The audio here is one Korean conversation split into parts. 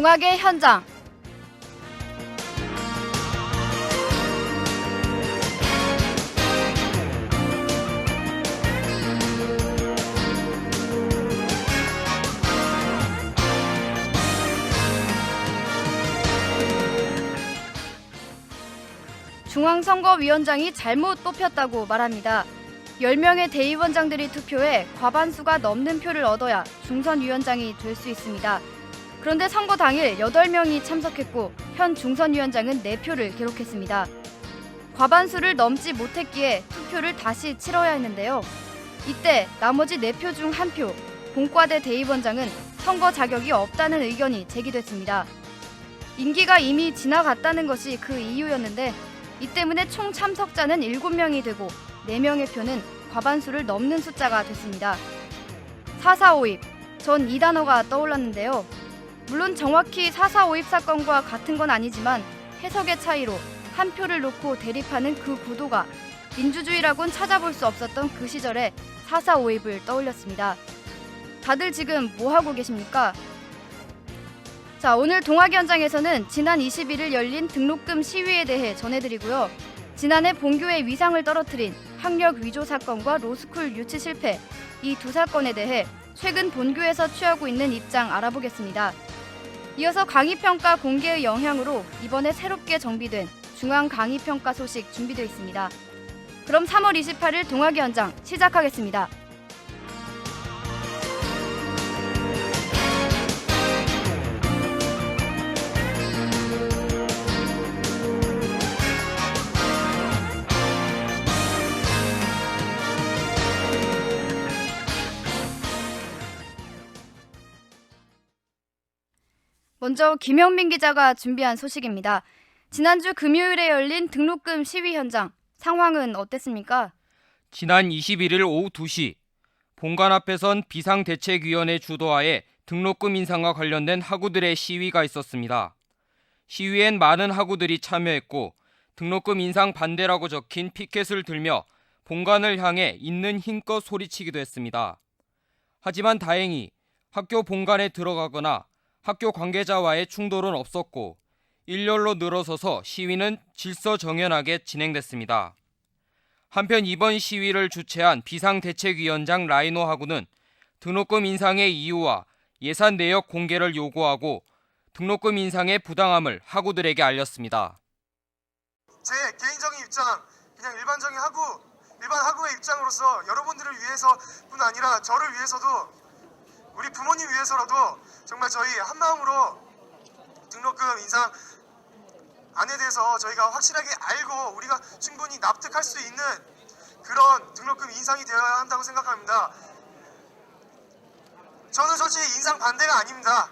동학의 현장. 중앙선거위원장이 잘못 뽑혔다고 말합니다. 10명의 대의원장들이 투표해 과반수가 넘는 표를 얻어야 중선위원장이 될 수 있습니다. 그런데 선거 당일 8명이 참석했고 현 중선위원장은 4표를 기록했습니다. 과반수를 넘지 못했기에 투표를 다시 치러야 했는데요. 이때 나머지 4표 중 1표, 본과대 대의원장은 선거 자격이 없다는 의견이 제기됐습니다. 임기가 이미 지나갔다는 것이 그 이유였는데 이 때문에 총 참석자는 7명이 되고 4명의 표는 과반수를 넘는 숫자가 됐습니다. 4.4.5입, 전 이 단어가 떠올랐는데요. 물론 정확히 4.4.5입 사건과 같은 건 아니지만 해석의 차이로 한 표를 놓고 대립하는 그 구도가 민주주의라곤 찾아볼 수 없었던 그 시절에 4.4.5입을 떠올렸습니다. 다들 지금 뭐 하고 계십니까? 자, 오늘 동학 현장에서는 지난 21일 열린 등록금 시위에 대해 전해드리고요. 지난해 본교의 위상을 떨어뜨린 학력 위조 사건과 로스쿨 유치 실패, 이 두 사건에 대해 최근 본교에서 취하고 있는 입장 알아보겠습니다. 이어서 강의평가 공개의 영향으로 이번에 새롭게 정비된 중앙 강의평가 소식 준비되어 있습니다. 그럼 3월 28일 동학 현장 시작하겠습니다. 먼저 김영민 기자가 준비한 소식입니다. 지난주 금요일에 열린 등록금 시위 현장, 상황은 어땠습니까? 지난 21일 오후 2시, 본관 앞에선 비상대책위원회 주도하에 등록금 인상과 관련된 학우들의 시위가 있었습니다. 시위엔 많은 학우들이 참여했고 등록금 인상 반대라고 적힌 피켓을 들며 본관을 향해 있는 힘껏 소리치기도 했습니다. 하지만 다행히 학교 본관에 들어가거나 학교 관계자와의 충돌은 없었고 일렬로 늘어서서 시위는 질서정연하게 진행됐습니다. 한편 이번 시위를 주최한 비상대책위원장 라이노 하구는 등록금 인상의 이유와 예산 내역 공개를 요구하고 등록금 인상의 부당함을 학우들에게 알렸습니다. 제 개인적인 입장, 그냥 일반 학우의 입장으로서 여러분들을 위해서뿐 아니라 저를 위해서도 우리 부모님 위해서라도 정말 저희 한마음으로 등록금 인상 안에 대해서 저희가 확실하게 알고 우리가 충분히 납득할 수 있는 그런 등록금 인상이 되어야 한다고 생각합니다. 저는 솔직히 인상 반대가 아닙니다.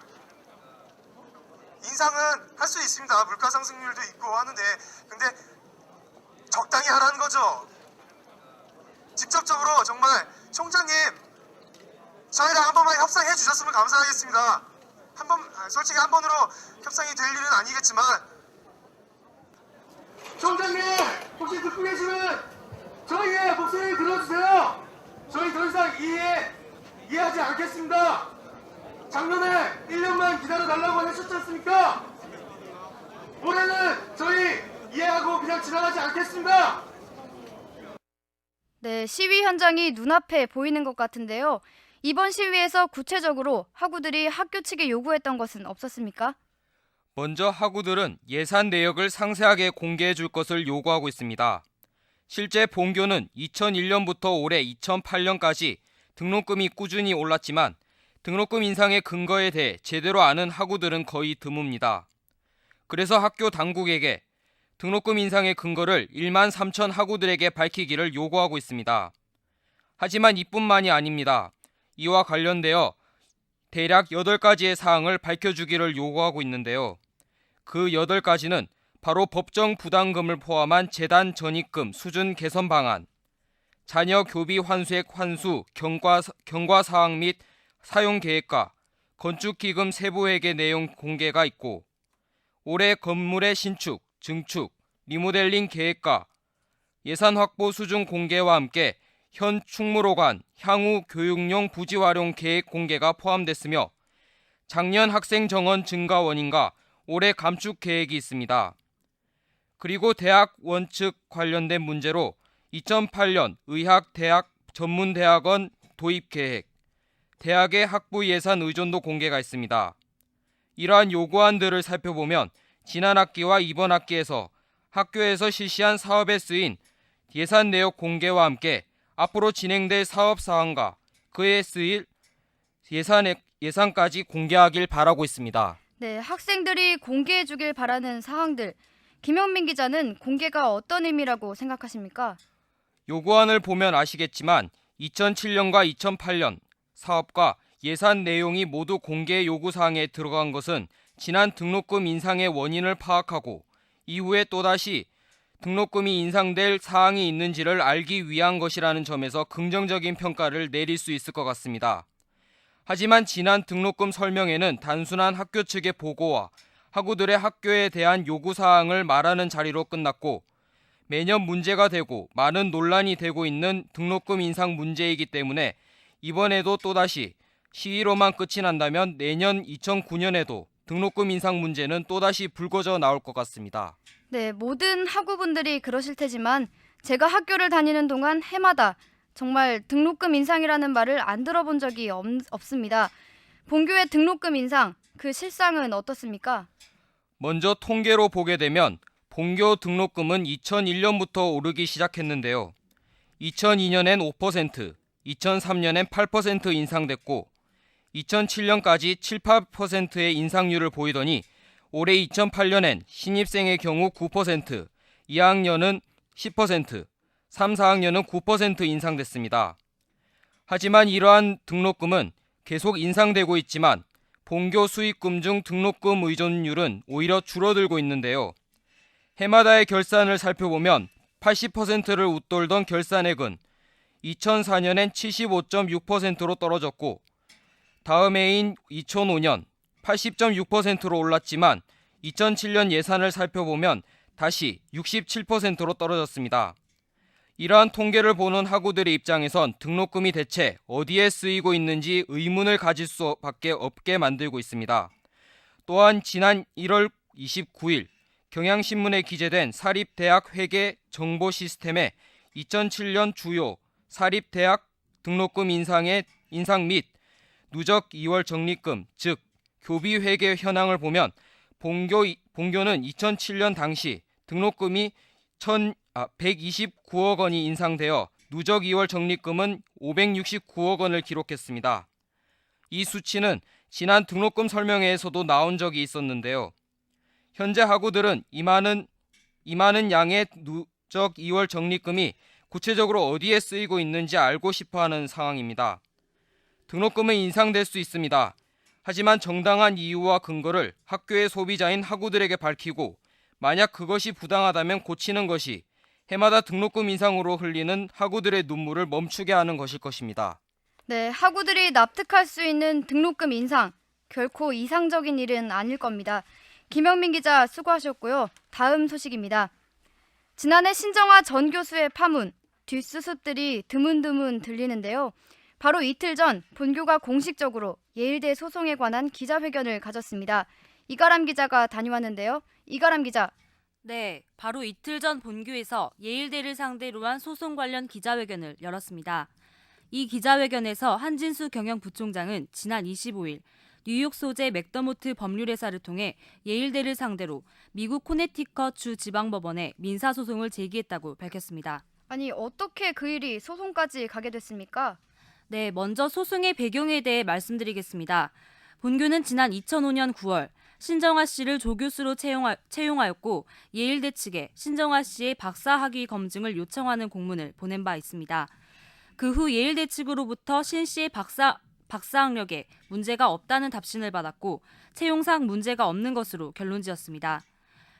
인상은 할 수 있습니다. 물가 상승률도 있고 하는데 근데 적당히 하라는 거죠. 직접적으로 정말 총장님 저희랑 한 번만 협상해 주셨으면 감사하겠습니다. 솔직히 한 번으로 협상이 될 일은 아니겠지만 총장님 혹시 듣고 계시면 저희의 목소리 들어주세요. 저희 더 이상 이해하지 않겠습니다. 작년에 1년만 기다려달라고 하셨지 않습니까? 올해는 저희 이해하고 그냥 지나가지 않겠습니다. 네, 시위 현장이 눈앞에 보이는 것 같은데요. 이번 시위에서 구체적으로 학우들이 학교 측에 요구했던 것은 없었습니까? 먼저 학우들은 예산 내역을 상세하게 공개해 줄 것을 요구하고 있습니다. 실제 본교는 2001년부터 올해 2008년까지 등록금이 꾸준히 올랐지만 등록금 인상의 근거에 대해 제대로 아는 학우들은 거의 드뭅니다. 그래서 학교 당국에게 등록금 인상의 근거를 1만 3천 학우들에게 밝히기를 요구하고 있습니다. 하지만 이뿐만이 아닙니다. 이와 관련되어 대략 8가지의 사항을 밝혀주기를 요구하고 있는데요. 그 8가지는 바로 법정 부담금을 포함한 재단 전입금 수준 개선 방안, 자녀 교비 환수액 환수 경과 사항 및 사용 계획과 건축기금 세부회계 내용 공개가 있고 올해 건물의 신축, 증축, 리모델링 계획과 예산 확보 수준 공개와 함께 현 충무로관 향후 교육용 부지 활용 계획 공개가 포함됐으며 작년 학생 정원 증가 원인과 올해 감축 계획이 있습니다. 그리고 대학 원칙 관련된 문제로 2008년 의학대학 전문대학원 도입 계획, 대학의 학부 예산 의존도 공개가 있습니다. 이러한 요구안들을 살펴보면 지난 학기와 이번 학기에서 학교에서 실시한 사업에 쓰인 예산 내역 공개와 함께 앞으로 진행될 사업 사항과 그에 쓰일 예산까지 공개하길 바라고 있습니다. 네, 학생들이 공개해 주길 바라는 사항들. 김영민 기자는 공개가 어떤 의미라고 생각하십니까? 요구안을 보면 아시겠지만 2007년과 2008년 사업과 예산 내용이 모두 공개 요구사항에 들어간 것은 지난 등록금 인상의 원인을 파악하고 이후에 또다시 등록금이 인상될 사항이 있는지를 알기 위한 것이라는 점에서 긍정적인 평가를 내릴 수 있을 것 같습니다. 하지만 지난 등록금 설명회는 단순한 학교 측의 보고와 학우들의 학교에 대한 요구사항을 말하는 자리로 끝났고 매년 문제가 되고 많은 논란이 되고 있는 등록금 인상 문제이기 때문에 이번에도 또다시 시위로만 끝이 난다면 내년 2009년에도 등록금 인상 문제는 또다시 불거져 나올 것 같습니다. 네, 모든 학우분들이 그러실 테지만 제가 학교를 다니는 동안 해마다 정말 등록금 인상이라는 말을 안 들어본 적이 없습니다. 본교의 등록금 인상, 그 실상은 어떻습니까? 먼저 통계로 보게 되면 본교 등록금은 2001년부터 오르기 시작했는데요. 2002년엔 5%, 2003년엔 8% 인상됐고 2007년까지 7, 8%의 인상률을 보이더니 올해 2008년엔 신입생의 경우 9%, 2학년은 10%, 3, 4학년은 9% 인상됐습니다. 하지만 이러한 등록금은 계속 인상되고 있지만 본교 수익금 중 등록금 의존율은 오히려 줄어들고 있는데요. 해마다의 결산을 살펴보면 80%를 웃돌던 결산액은 2004년엔 75.6%로 떨어졌고 다음 해인 2005년 80.6%로 올랐지만 2007년 예산을 살펴보면 다시 67%로 떨어졌습니다. 이러한 통계를 보는 학우들의 입장에선 등록금이 대체 어디에 쓰이고 있는지 의문을 가질 수밖에 없게 만들고 있습니다. 또한 지난 1월 29일 경향신문에 기재된 사립대학 회계 정보 시스템에 2007년 주요 사립대학 등록금 인상 및 누적 2월 적립금, 즉 교비 회계 현황을 보면 본교는 2007년 당시 등록금이 129억 원이 인상되어 누적 2월 적립금은 569억 원을 기록했습니다. 이 수치는 지난 등록금 설명회에서도 나온 적이 있었는데요. 현재 학우들은 이 많은 양의 누적 2월 적립금이 구체적으로 어디에 쓰이고 있는지 알고 싶어하는 상황입니다. 등록금은 인상될 수 있습니다. 하지만 정당한 이유와 근거를 학교의 소비자인 학우들에게 밝히고 만약 그것이 부당하다면 고치는 것이 해마다 등록금 인상으로 흘리는 학우들의 눈물을 멈추게 하는 것일 것입니다. 네, 학우들이 납득할 수 있는 등록금 인상, 결코 이상적인 일은 아닐 겁니다. 김영민 기자 수고하셨고요. 다음 소식입니다. 지난해 신정아 전 교수의 파문, 뒷수습들이 드문드문 들리는데요. 바로 이틀 전 본교가 공식적으로 예일대 소송에 관한 기자회견을 가졌습니다. 이가람 기자가 다녀왔는데요. 이가람 기자. 네, 바로 이틀 전 본교에서 예일대를 상대로 한 소송 관련 기자회견을 열었습니다. 이 기자회견에서 한진수 경영부총장은 지난 25일 뉴욕 소재 맥더모트 법률회사를 통해 예일대를 상대로 미국 코네티컷 주 지방법원에 민사소송을 제기했다고 밝혔습니다. 아니, 어떻게 그 일이 소송까지 가게 됐습니까? 네, 먼저 소송의 배경에 대해 말씀드리겠습니다. 본교는 지난 2005년 9월 신정아 씨를 조교수로 채용하였고 예일대 측에 신정아 씨의 박사학위 검증을 요청하는 공문을 보낸 바 있습니다. 그 후 예일대 측으로부터 신 씨의 박사학력에 문제가 없다는 답신을 받았고 채용상 문제가 없는 것으로 결론지었습니다.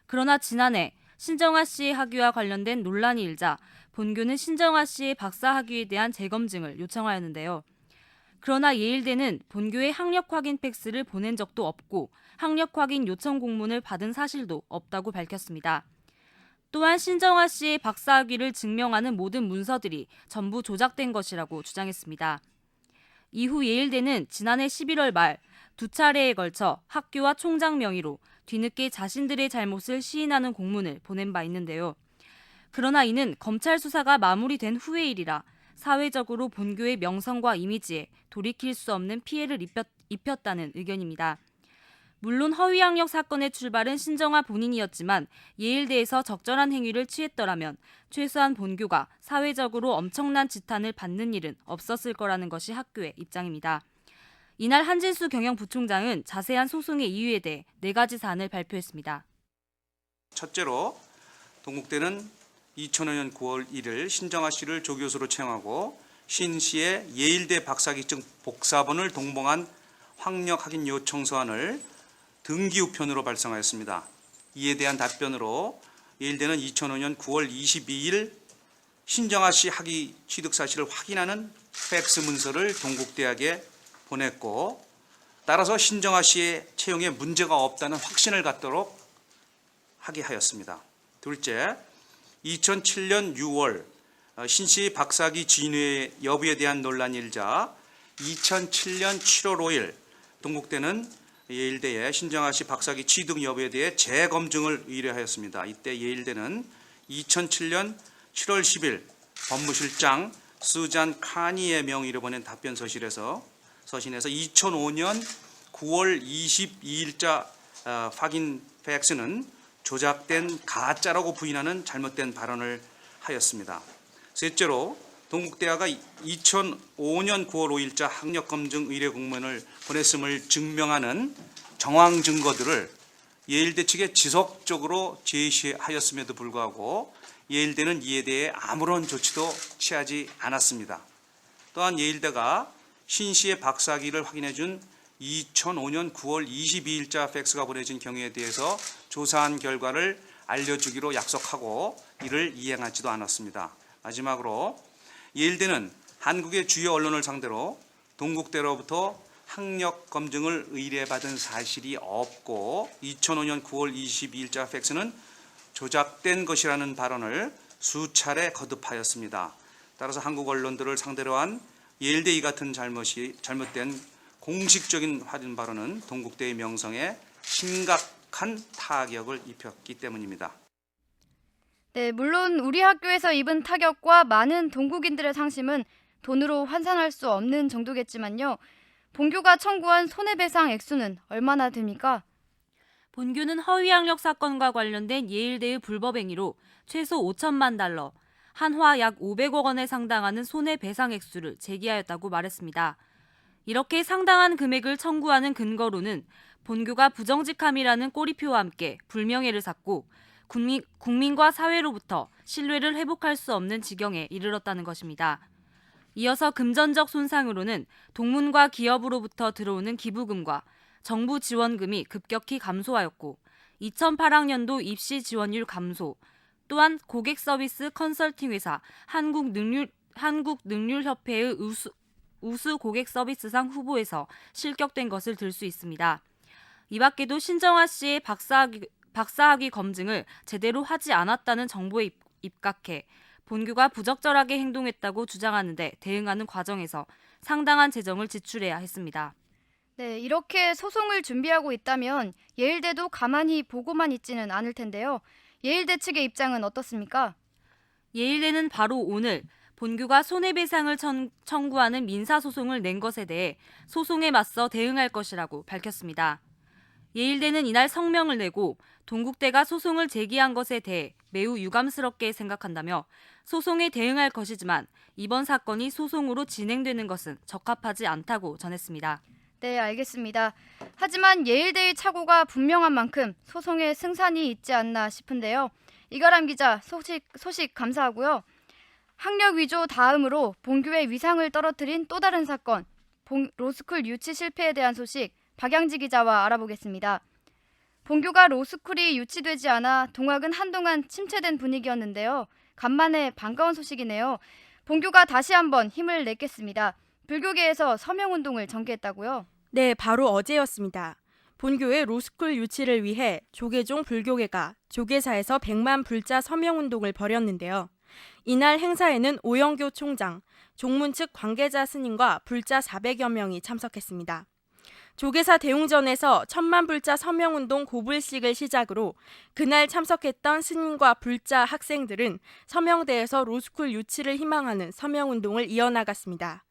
그러나 지난해 신정아 씨의 학위와 관련된 논란이 일자 본교는 신정아 씨의 박사학위에 대한 재검증을 요청하였는데요. 그러나 예일대는 본교의 학력 확인 팩스를 보낸 적도 없고 학력 확인 요청 공문을 받은 사실도 없다고 밝혔습니다. 또한 신정아 씨의 박사학위를 증명하는 모든 문서들이 전부 조작된 것이라고 주장했습니다. 이후 예일대는 지난해 11월 말 두 차례에 걸쳐 학교와 총장 명의로 뒤늦게 자신들의 잘못을 시인하는 공문을 보낸 바 있는데요. 그러나 이는 검찰 수사가 마무리된 후의 일이라 사회적으로 본교의 명성과 이미지에 돌이킬 수 없는 피해를 입혔다는 의견입니다. 물론 허위학력 사건의 출발은 신정아 본인이었지만 예일대에서 적절한 행위를 취했더라면 최소한 본교가 사회적으로 엄청난 지탄을 받는 일은 없었을 거라는 것이 학교의 입장입니다. 이날 한진수 경영부총장은 자세한 소송의 이유에 대해 4가지 사안을 발표했습니다. 첫째로 동국대는 2005년 9월 1일 신정아 씨를 조교수로 채용하고 신 씨의 예일대 박사학위증 복사본을 동봉한 학력 확인 요청 서한을 등기 우편으로 발송하였습니다. 이에 대한 답변으로 예일대는 2005년 9월 22일 신정아 씨 학위 취득 사실을 확인하는 팩스 문서를 동국대학에 보냈고, 따라서 신정아 씨의 채용에 문제가 없다는 확신을 갖도록 하게 하였습니다. 둘째, 2007년 6월 신 씨 박사학위 진위 여부에 대한 논란이 일자 2007년 7월 5일 동국대는 예일대에 신정아 씨 박사학위 취득 여부에 대해 재검증을 의뢰하였습니다. 이때 예일대는 2007년 7월 10일 법무실장 수잔 카니의 명의로 보낸 답변 서신에서 2005년 9월 22일자 확인 팩스는 조작된 가짜라고 부인하는 잘못된 발언을 하였습니다. 셋째로 동국대학가 2005년 9월 5일자 학력검증 의뢰 공문을 보냈음을 증명하는 정황 증거들을 예일대 측에 지속적으로 제시하였음에도 불구하고 예일대는 이에 대해 아무런 조치도 취하지 않았습니다. 또한 예일대가 신 씨의 박사학위를 확인해 준 2005년 9월 22일자 팩스가 보내진 경우에 대해서 조사한 결과를 알려주기로 약속하고 이를 이행하지도 않았습니다. 마지막으로 예일대는 한국의 주요 언론을 상대로 동국대로부터 학력 검증을 의뢰받은 사실이 없고 2005년 9월 22일자 팩스는 조작된 것이라는 발언을 수차례 거듭하였습니다. 따라서 한국 언론들을 상대로 한 예일대 이 같은 잘못된 공식적인 확인 발언은 동국대의 명성에 심각한 타격을 입혔기 때문입니다. 네, 물론 우리 학교에서 입은 타격과 많은 동국인들의 상심은 돈으로 환산할 수 없는 정도겠지만요. 본교가 청구한 손해배상 액수는 얼마나 됩니까? 본교는 허위학력 사건과 관련된 예일대의 불법 행위로 최소 5천만 달러, 한화 약 500억 원에 상당하는 손해배상 액수를 제기하였다고 말했습니다. 이렇게 상당한 금액을 청구하는 근거로는 본교가 부정직함이라는 꼬리표와 함께 불명예를 샀고 국민과 사회로부터 신뢰를 회복할 수 없는 지경에 이르렀다는 것입니다. 이어서 금전적 손상으로는 동문과 기업으로부터 들어오는 기부금과 정부 지원금이 급격히 감소하였고 2008학년도 입시 지원율 감소, 또한 고객 서비스 컨설팅 회사 한국능률협회의 우수 고객 서비스상 후보에서 실격된 것을 들 수 있습니다. 이 밖에도 신정아 씨의 박사학위 검증을 제대로 하지 않았다는 정보에 입각해 본교가 부적절하게 행동했다고 주장하는데 대응하는 과정에서 상당한 재정을 지출해야 했습니다. 네, 이렇게 소송을 준비하고 있다면 예일대도 가만히 보고만 있지는 않을 텐데요. 예일대 측의 입장은 어떻습니까? 예일대는 바로 오늘 본교가 손해배상을 청구하는 민사소송을 낸 것에 대해 소송에 맞서 대응할 것이라고 밝혔습니다. 예일대는 이날 성명을 내고 동국대가 소송을 제기한 것에 대해 매우 유감스럽게 생각한다며 소송에 대응할 것이지만 이번 사건이 소송으로 진행되는 것은 적합하지 않다고 전했습니다. 네, 알겠습니다. 하지만 예일대의 착오가 분명한 만큼 소송에 승산이 있지 않나 싶은데요. 이가람 기자, 소식 감사하고요. 학력 위조 다음으로 본교의 위상을 떨어뜨린 또 다른 사건, 로스쿨 유치 실패에 대한 소식 박양지 기자와 알아보겠습니다. 본교가 로스쿨이 유치되지 않아 동학은 한동안 침체된 분위기였는데요. 간만에 반가운 소식이네요. 본교가 다시 한번 힘을 냈겠습니다. 불교계에서 서명운동을 전개했다고요? 네, 바로 어제였습니다. 본교의 로스쿨 유치를 위해 조계종 불교계가 조계사에서 100만 불자 서명운동을 벌였는데요. 이날 행사에는 오영교 총장, 종문 측 관계자 스님과 불자 400여 명이 참석했습니다. 조계사 대웅전에서 천만불자 서명운동 고불식을 시작으로 그날 참석했던 스님과 불자 학생들은 서명대에서 로스쿨 유치를 희망하는 서명운동을 이어나갔습니다.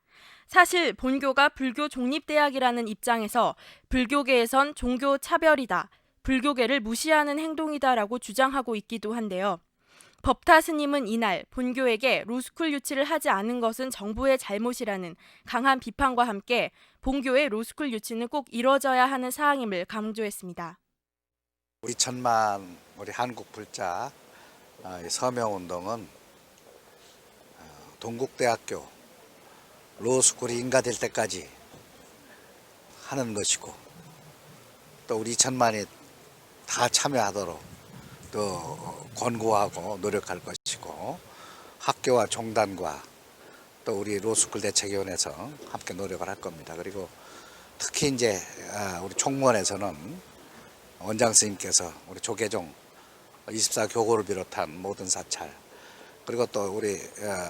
사실 본교가 불교 종립대학이라는 입장에서 불교계에선 종교 차별이다, 불교계를 무시하는 행동이다라고 주장하고 있기도 한데요. 법타 스님은 이날 본교에게 로스쿨 유치를 하지 않은 것은 정부의 잘못이라는 강한 비판과 함께 본교의 로스쿨 유치는 꼭 이뤄져야 하는 사항임을 강조했습니다. 우리 천만 우리 한국 불자 서명운동은 동국대학교 로스쿨이 인가될 때까지 하는 것이고, 또 우리 천만이 다 참여하도록 또 권고하고 노력할 것이고, 학교와 종단과 또 우리 로스쿨 대책위원회에서 함께 노력을 할 겁니다. 그리고 특히 이제 우리 총무원에서는 원장 스님께서 우리 조계종 24교구를 비롯한 모든 사찰, 그리고 또 우리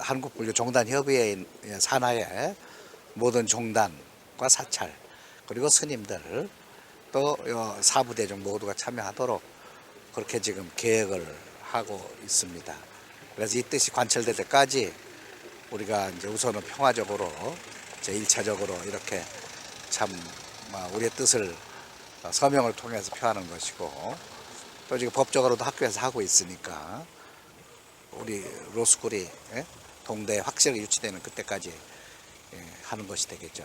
한국불교종단협의회 산하의 모든 종단과 사찰, 그리고 스님들, 또 사부대중 모두가 참여하도록 그렇게 지금 계획을 하고 있습니다. 그래서 이 뜻이 관철될 때까지 우리가 이제 우선은 평화적으로 제1차적으로 이렇게 참 우리의 뜻을 서명을 통해서 표하는 것이고, 또 지금 법적으로도 학교에서 하고 있으니까 우리 로스쿨이 동대에 확실하게 유치되는 그때까지 하는 것이 되겠죠.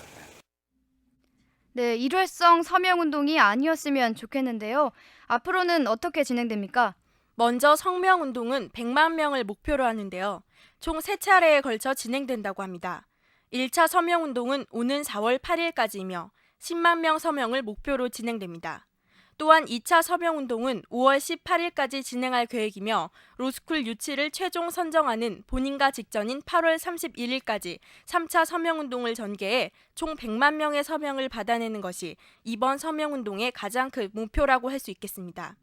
네, 일회성 서명운동이 아니었으면 좋겠는데요. 앞으로는 어떻게 진행됩니까? 먼저 서명운동은 100만 명을 목표로 하는데요. 총 3차례에 걸쳐 진행된다고 합니다. 1차 서명운동은 오는 4월 8일까지이며 10만 명 서명을 목표로 진행됩니다. 또한 2차 서명운동은 5월 18일까지 진행할 계획이며 로스쿨 유치를 최종 선정하는 본인과 직전인 8월 31일까지 3차 서명운동을 전개해 총 100만 명의 서명을 받아내는 것이 이번 서명운동의 가장 큰 목표라고 할 수 있겠습니다.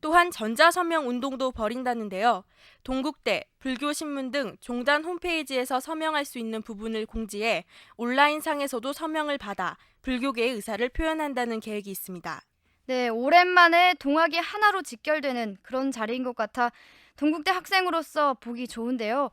또한 전자서명운동도 벌인다는데요. 동국대, 불교신문 등 종단 홈페이지에서 서명할 수 있는 부분을 공지해 온라인상에서도 서명을 받아 불교계의 의사를 표현한다는 계획이 있습니다. 네, 오랜만에 동학이 하나로 직결되는 그런 자리인 것 같아 동국대 학생으로서 보기 좋은데요.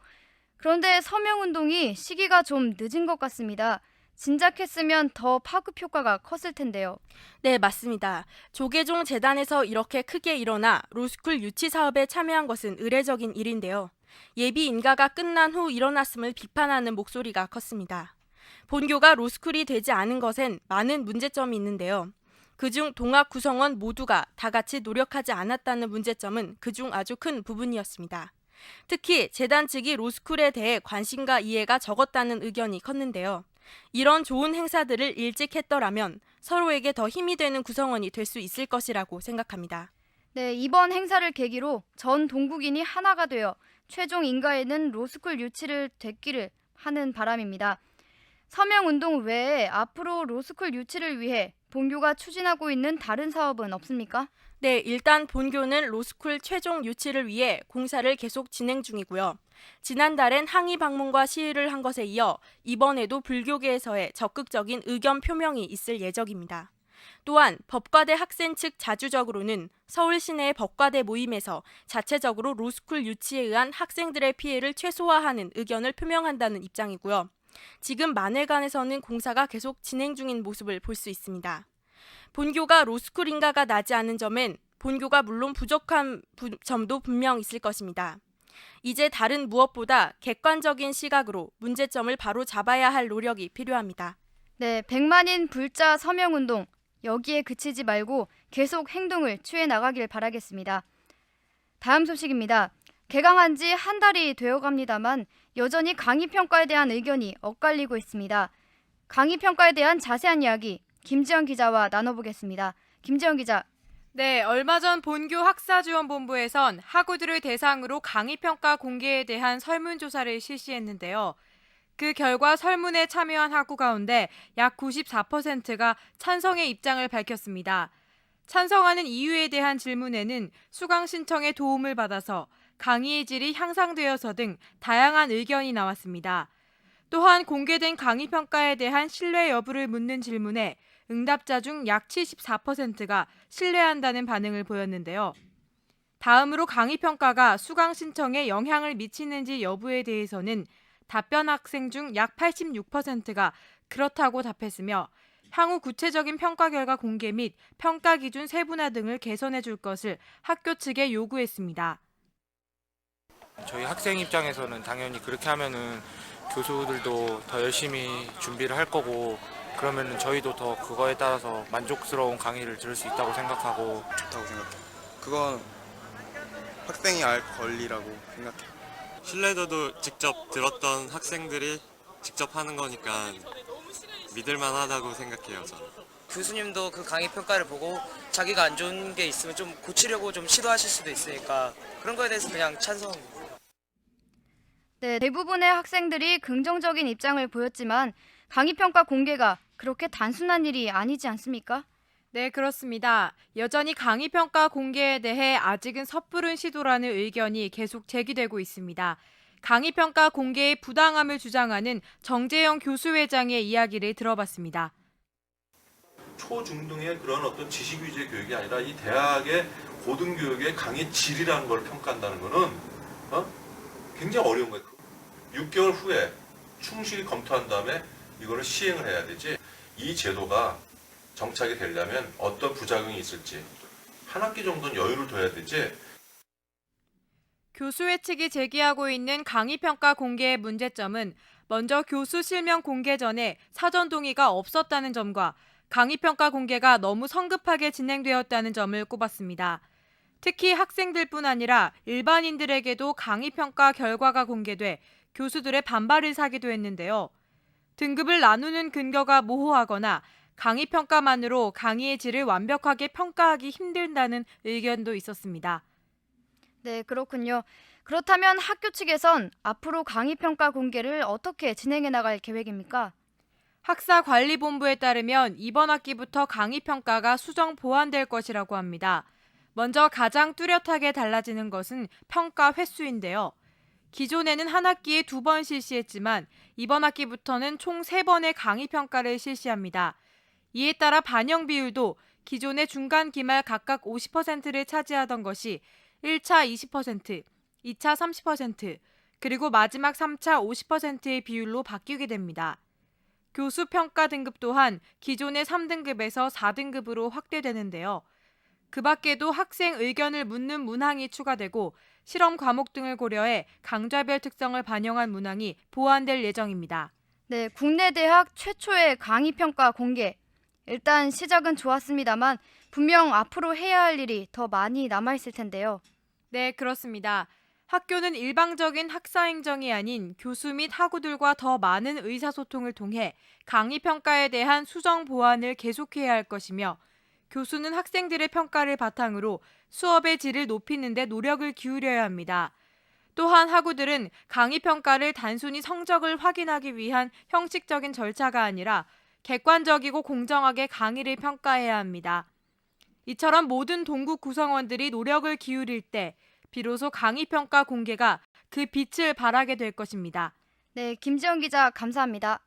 그런데 서명운동이 시기가 좀 늦은 것 같습니다. 진작했으면 더 파급 효과가 컸을 텐데요. 네, 맞습니다. 조계종 재단에서 이렇게 크게 일어나 로스쿨 유치 사업에 참여한 것은 의례적인 일인데요. 예비 인가가 끝난 후 일어났음을 비판하는 목소리가 컸습니다. 본교가 로스쿨이 되지 않은 것엔 많은 문제점이 있는데요. 그중 동학 구성원 모두가 다 같이 노력하지 않았다는 문제점은 그중 아주 큰 부분이었습니다. 특히 재단 측이 로스쿨에 대해 관심과 이해가 적었다는 의견이 컸는데요. 이런 좋은 행사들을 일찍 했더라면 서로에게 더 힘이 되는 구성원이 될 수 있을 것이라고 생각합니다. 네, 이번 행사를 계기로 전 동국인이 하나가 되어 최종 인가에는 로스쿨 유치를 됐기를 하는 바람입니다. 서명운동 외에 앞으로 로스쿨 유치를 위해 본교가 추진하고 있는 다른 사업은 없습니까? 네, 일단 본교는 로스쿨 최종 유치를 위해 공사를 계속 진행 중이고요. 지난달엔 항의 방문과 시위를 한 것에 이어 이번에도 불교계에서의 적극적인 의견 표명이 있을 예정입니다. 또한 법과대 학생 측 자주적으로는 서울 시내의 법과대 모임에서 자체적으로 로스쿨 유치에 의한 학생들의 피해를 최소화하는 의견을 표명한다는 입장이고요. 지금 만회관에서는 공사가 계속 진행 중인 모습을 볼 수 있습니다. 본교가 로스쿨 인가가 나지 않은 점엔 본교가 물론 부족한 점도 분명 있을 것입니다. 이제 다른 무엇보다 객관적인 시각으로 문제점을 바로 잡아야 할 노력이 필요합니다. 네, 100만인 불자 서명운동 여기에 그치지 말고 계속 행동을 취해 나가길 바라겠습니다. 다음 소식입니다. 개강한 지 한 달이 되어갑니다만 여전히 강의평가에 대한 의견이 엇갈리고 있습니다. 강의평가에 대한 자세한 이야기 김지연 기자와 나눠보겠습니다. 김지연 기자. 네, 얼마 전 본교 학사지원본부에선 학우들을 대상으로 강의평가 공개에 대한 설문조사를 실시했는데요. 그 결과 설문에 참여한 학우 가운데 약 94%가 찬성의 입장을 밝혔습니다. 찬성하는 이유에 대한 질문에는 수강 신청에 도움을 받아서 강의의 질이 향상되어서 등 다양한 의견이 나왔습니다. 또한 공개된 강의평가에 대한 신뢰 여부를 묻는 질문에 응답자 중 약 74%가 신뢰한다는 반응을 보였는데요. 다음으로 강의평가가 수강 신청에 영향을 미치는지 여부에 대해서는 답변 학생 중 약 86%가 그렇다고 답했으며 향후 구체적인 평가 결과 공개 및 평가 기준 세분화 등을 개선해 줄 것을 학교 측에 요구했습니다. 저희 학생 입장에서는 당연히 그렇게 하면은 교수들도 더 열심히 준비를 할 거고 그러면은 저희도 더 그거에 따라서 만족스러운 강의를 들을 수 있다고 생각하고 좋다고 생각해요. 그건 학생이 알 권리라고 생각해요. 신뢰도도 직접 들었던 학생들이 직접 하는 거니까 믿을만하다고 생각해요. 저는. 교수님도 그 강의 평가를 보고 자기가 안 좋은 게 있으면 좀 고치려고 좀 시도하실 수도 있으니까 그런 거에 대해서 그냥 찬성합니다. 네, 대부분의 학생들이 긍정적인 입장을 보였지만 강의평가 공개가 그렇게 단순한 일이 아니지 않습니까? 네, 그렇습니다. 여전히 강의평가 공개에 대해 아직은 섣부른 시도라는 의견이 계속 제기되고 있습니다. 강의평가 공개의 부당함을 주장하는 정재영 교수회장의 이야기를 들어봤습니다. 초중등의 그런 어떤 지식 위주의 교육이 아니라 이 대학의 고등교육의 강의 질이라는 걸 평가한다는 거는 굉장히 어려운 거예요. 6개월 후에 충실히 검토한 다음에 이거를 시행을 해야 되지. 이 제도가 정착이 되려면 어떤 부작용이 있을지 한 학기 정도는 여유를 둬야 되지. 교수회 측이 제기하고 있는 강의평가 공개의 문제점은 먼저 교수 실명 공개 전에 사전 동의가 없었다는 점과 강의평가 공개가 너무 성급하게 진행되었다는 점을 꼽았습니다. 특히 학생들뿐 아니라 일반인들에게도 강의평가 결과가 공개돼 교수들의 반발을 사기도 했는데요. 등급을 나누는 근거가 모호하거나 강의평가만으로 강의의 질을 완벽하게 평가하기 힘들다는 의견도 있었습니다. 네, 그렇군요. 그렇다면 학교 측에선 앞으로 강의평가 공개를 어떻게 진행해 나갈 계획입니까? 학사관리본부에 따르면 이번 학기부터 강의평가가 수정 보완될 것이라고 합니다. 먼저 가장 뚜렷하게 달라지는 것은 평가 횟수인데요. 기존에는 한 학기에 2번 실시했지만 이번 학기부터는 총 3번의 강의평가를 실시합니다. 이에 따라 반영 비율도 기존의 중간 기말 각각 50%를 차지하던 것이 1차 20%, 2차 30%, 그리고 마지막 3차 50%의 비율로 바뀌게 됩니다. 교수 평가 등급 또한 기존의 3등급에서 4등급으로 확대되는데요. 그 밖에도 학생 의견을 묻는 문항이 추가되고 실험 과목 등을 고려해 강좌별 특성을 반영한 문항이 보완될 예정입니다. 네, 국내 대학 최초의 강의평가 공개. 일단 시작은 좋았습니다만 분명 앞으로 해야 할 일이 더 많이 남아있을 텐데요. 네, 그렇습니다. 학교는 일방적인 학사행정이 아닌 교수 및 학우들과 더 많은 의사소통을 통해 강의평가에 대한 수정 보완을 계속해야 할 것이며 교수는 학생들의 평가를 바탕으로 수업의 질을 높이는 데 노력을 기울여야 합니다. 또한 학우들은 강의평가를 단순히 성적을 확인하기 위한 형식적인 절차가 아니라 객관적이고 공정하게 강의를 평가해야 합니다. 이처럼 모든 동국 구성원들이 노력을 기울일 때 비로소 강의평가 공개가 그 빛을 발하게 될 것입니다. 네, 김지영 기자 감사합니다.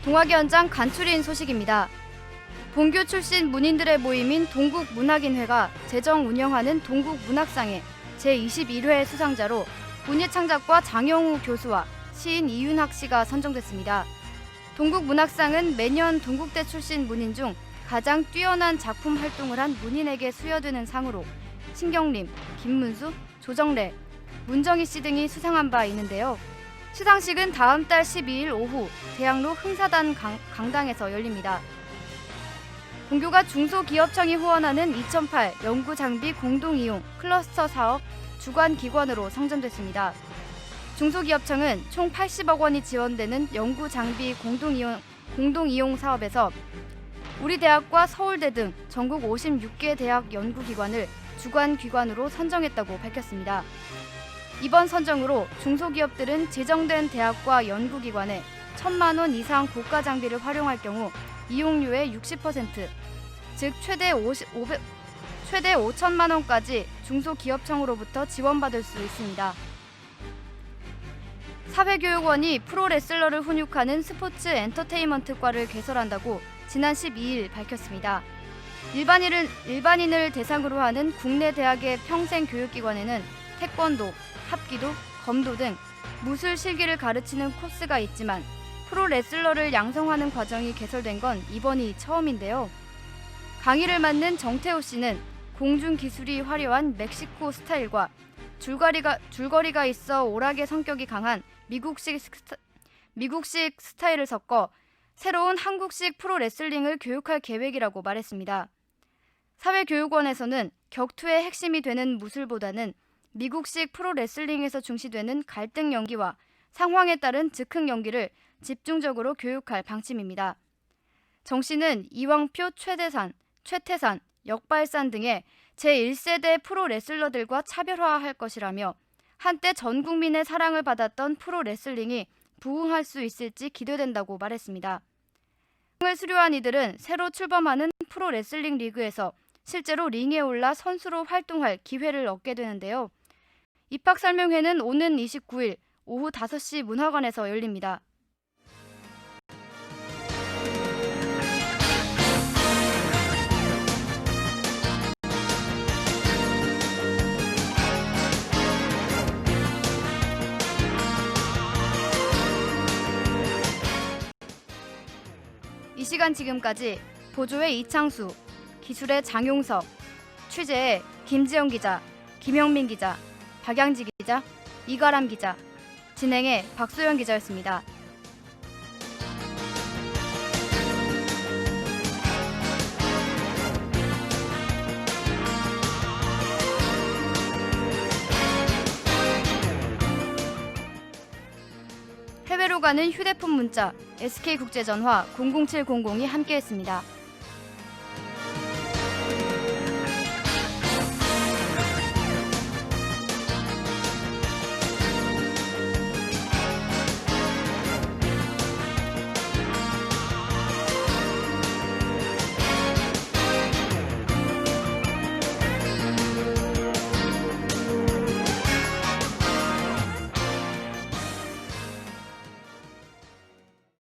동학의 현장 간추린 소식입니다. 본교 출신 문인들의 모임인 동국문학인회가 재정 운영하는 동국문학상의 제21회 수상자로 문예창작과 장영우 교수와 시인 이윤학 씨가 선정됐습니다. 동국문학상은 매년 동국대 출신 문인 중 가장 뛰어난 작품 활동을 한 문인에게 수여되는 상으로 신경림, 김문수, 조정래, 문정희 씨 등이 수상한 바 있는데요. 시상식은 다음 달 12일 오후 대학로 흥사단 강당에서 열립니다. 본교가 중소기업청이 후원하는 2008 연구장비 공동이용 클러스터 사업 주관기관으로 선정됐습니다. 중소기업청은 총 80억 원이 지원되는 연구장비 공동이용 사업에서 우리 대학과 서울대 등 전국 56개 대학 연구기관을 주관기관으로 선정했다고 밝혔습니다. 이번 선정으로 중소기업들은 지정된 대학과 연구기관에 1,000만 원 이상 고가 장비를 활용할 경우 이용료의 60%, 즉 최대 5천만 원까지 중소기업청으로부터 지원받을 수 있습니다. 사회교육원이 프로레슬러를 훈육하는 스포츠 엔터테인먼트과를 개설한다고 지난 12일 밝혔습니다. 일반인을 대상으로 하는 국내 대학의 평생교육기관에는 태권도, 합기도, 검도 등 무술 실기를 가르치는 코스가 있지만 프로레슬러를 양성하는 과정이 개설된 건 이번이 처음인데요. 강의를 맡는 정태호 씨는 공중 기술이 화려한 멕시코 스타일과 줄거리가 있어 오락의 성격이 강한 미국식 스타일을 섞어 새로운 한국식 프로레슬링을 교육할 계획이라고 말했습니다. 사회교육원에서는 격투의 핵심이 되는 무술보다는 미국식 프로레슬링에서 중시되는 갈등 연기와 상황에 따른 즉흥 연기를 집중적으로 교육할 방침입니다. 정 씨는 이왕표, 최태산, 역발산 등의 제1세대 프로레슬러들과 차별화할 것이라며 한때 전 국민의 사랑을 받았던 프로레슬링이 부흥할 수 있을지 기대된다고 말했습니다. 을 수료한 이들은 새로 출범하는 프로레슬링 리그에서 실제로 링에 올라 선수로 활동할 기회를 얻게 되는데요. 입학설명회는 오는 29일 오후 5시 문화관에서 열립니다. 이 시간 지금까지 보조의 이창수, 기술의 장용석, 취재의 김지영 기자, 김영민 기자, 박양지 기자, 이가람 기자, 진행의 박소연 기자였습니다. 해외로 가는 휴대폰 문자 SK국제전화 00700이 함께했습니다.